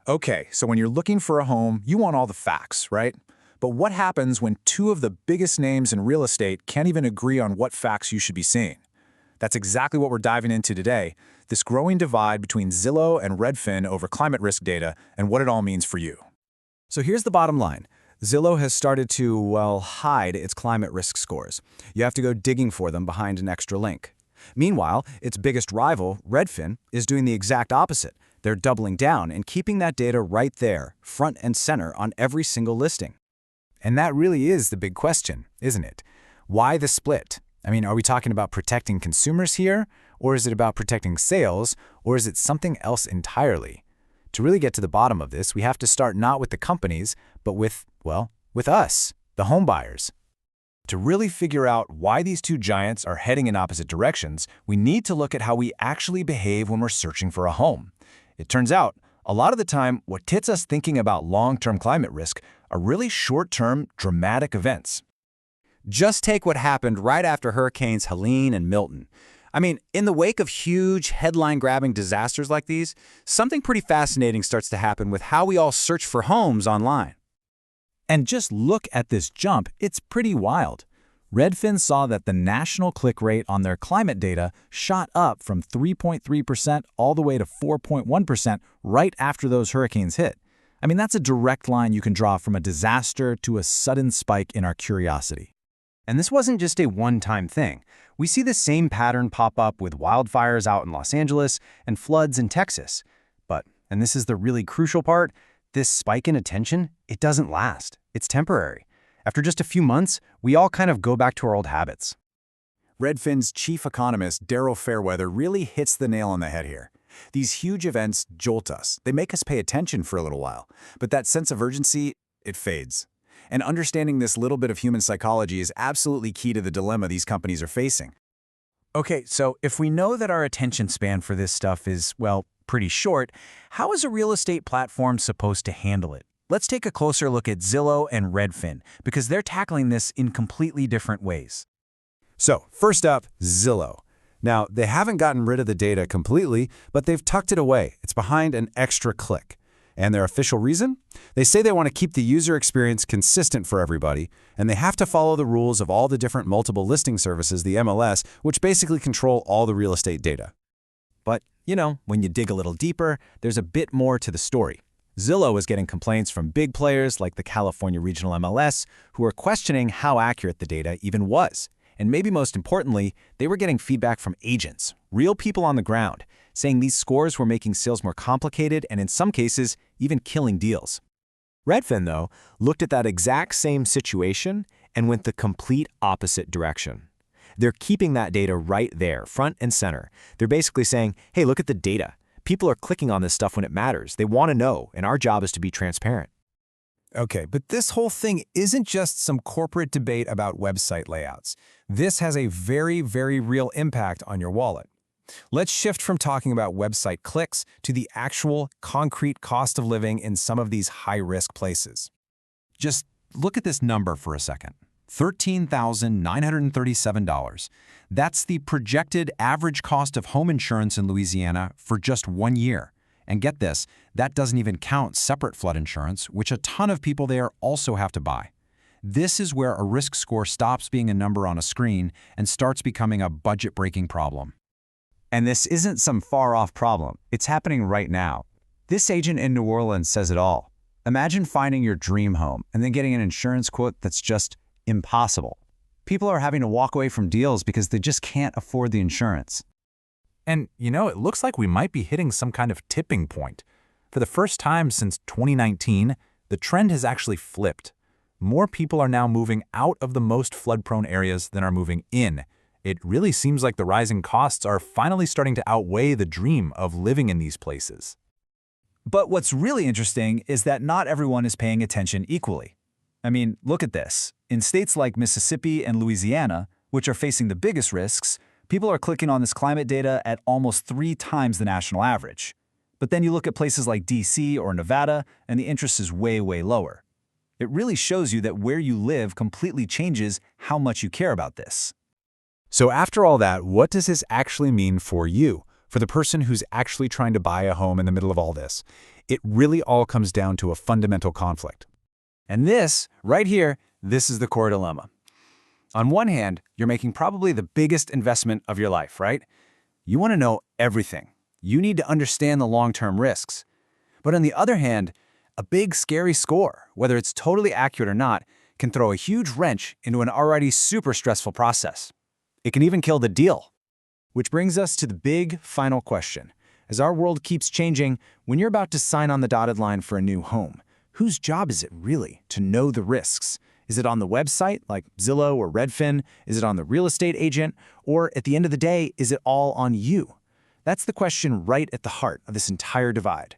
Okay, so when you're looking for a home, you want all the facts, right? But what happens when two of the biggest names in real estate can't even agree on what facts you should be seeing? That's exactly what we're diving into today, this growing divide between Zillow and Redfin over climate risk data and what it all means for you. So here's the bottom line. Zillow has started to, well, hide its climate risk scores. You have to go digging for them behind an extra link. Meanwhile, its biggest rival, Redfin, is doing the exact opposite. They're doubling down and keeping that data right there, front and center on every single listing. And that really is the big question, isn't it? Why the split? I mean, are we talking about protecting consumers here? Or is it about protecting sales? Or is it something else entirely? To really get to the bottom of this, we have to start not with the companies, but with us, the homebuyers. To really figure out why these two giants are heading in opposite directions, we need to look at how we actually behave when we're searching for a home. It turns out, a lot of the time, what gets us thinking about long-term climate risk are really short-term, dramatic events. Just take what happened right after Hurricanes Helene and Milton. I mean, in the wake of huge, headline-grabbing disasters like these, something pretty fascinating starts to happen with how we all search for homes online. And just look at this jump, it's pretty wild. Redfin saw that the national click rate on their climate data shot up from 3.3% all the way to 4.1% right after those hurricanes hit. I mean, that's a direct line you can draw from a disaster to a sudden spike in our curiosity. And this wasn't just a one-time thing. We see the same pattern pop up with wildfires out in Los Angeles and floods in Texas. But, and this is the really crucial part, this spike in attention, it doesn't last. It's temporary. After just a few months, we all kind of go back to our old habits. Redfin's chief economist, Darryl Fairweather, really hits the nail on the head here. These huge events jolt us. They make us pay attention for a little while. But that sense of urgency, it fades. And understanding this little bit of human psychology is absolutely key to the dilemma these companies are facing. Okay, so if we know that our attention span for this stuff is, well, pretty short, how is a real estate platform supposed to handle it? Let's take a closer look at Zillow and Redfin, because they're tackling this in completely different ways. So, first up, Zillow. Now, they haven't gotten rid of the data completely, but they've tucked it away. It's behind an extra click. And their official reason? They say they want to keep the user experience consistent for everybody, and they have to follow the rules of all the different multiple listing services, the MLS, which basically control all the real estate data. But, when you dig a little deeper, there's a bit more to the story. Zillow is getting complaints from big players like the California Regional MLS, who are questioning how accurate the data even was. And maybe most importantly, they were getting feedback from agents, real people on the ground, saying these scores were making sales more complicated and in some cases, even killing deals. Redfin, though, looked at that exact same situation and went the complete opposite direction. They're keeping that data right there, front and center. They're basically saying, hey, look at the data. People are clicking on this stuff when it matters. They want to know, and our job is to be transparent. Okay, but this whole thing isn't just some corporate debate about website layouts. This has a very, very real impact on your wallet. Let's shift from talking about website clicks to the actual concrete cost of living in some of these high-risk places. Just look at this number for a second. $13,937. That's the projected average cost of home insurance in Louisiana for just 1 year. And get this, that doesn't even count separate flood insurance, which a ton of people there also have to buy. This is where a risk score stops being a number on a screen and starts becoming a budget-breaking problem. And this isn't some far-off problem. It's happening right now. This agent in New Orleans says it all. Imagine finding your dream home and then getting an insurance quote that's just impossible. People are having to walk away from deals because they just can't afford the insurance. And, it looks like we might be hitting some kind of tipping point. For the first time since 2019, the trend has actually flipped. More people are now moving out of the most flood-prone areas than are moving in. It really seems like the rising costs are finally starting to outweigh the dream of living in these places. But what's really interesting is that not everyone is paying attention equally. I mean, look at this. In states like Mississippi and Louisiana, which are facing the biggest risks, people are clicking on this climate data at almost 3 times the national average. But then you look at places like DC or Nevada, and the interest is way, way lower. It really shows you that where you live completely changes how much you care about this. So after all that, what does this actually mean for you? For the person who's actually trying to buy a home in the middle of all this? It really all comes down to a fundamental conflict. And this, right here, this is the core dilemma. On one hand, you're making probably the biggest investment of your life, right? You want to know everything. You need to understand the long-term risks. But on the other hand, a big, scary score, whether it's totally accurate or not, can throw a huge wrench into an already super stressful process. It can even kill the deal. Which brings us to the big, final question. As our world keeps changing, when you're about to sign on the dotted line for a new home, whose job is it really to know the risks? Is it on the website, like Zillow or Redfin? Is it on the real estate agent? Or at the end of the day, is it all on you? That's the question right at the heart of this entire divide.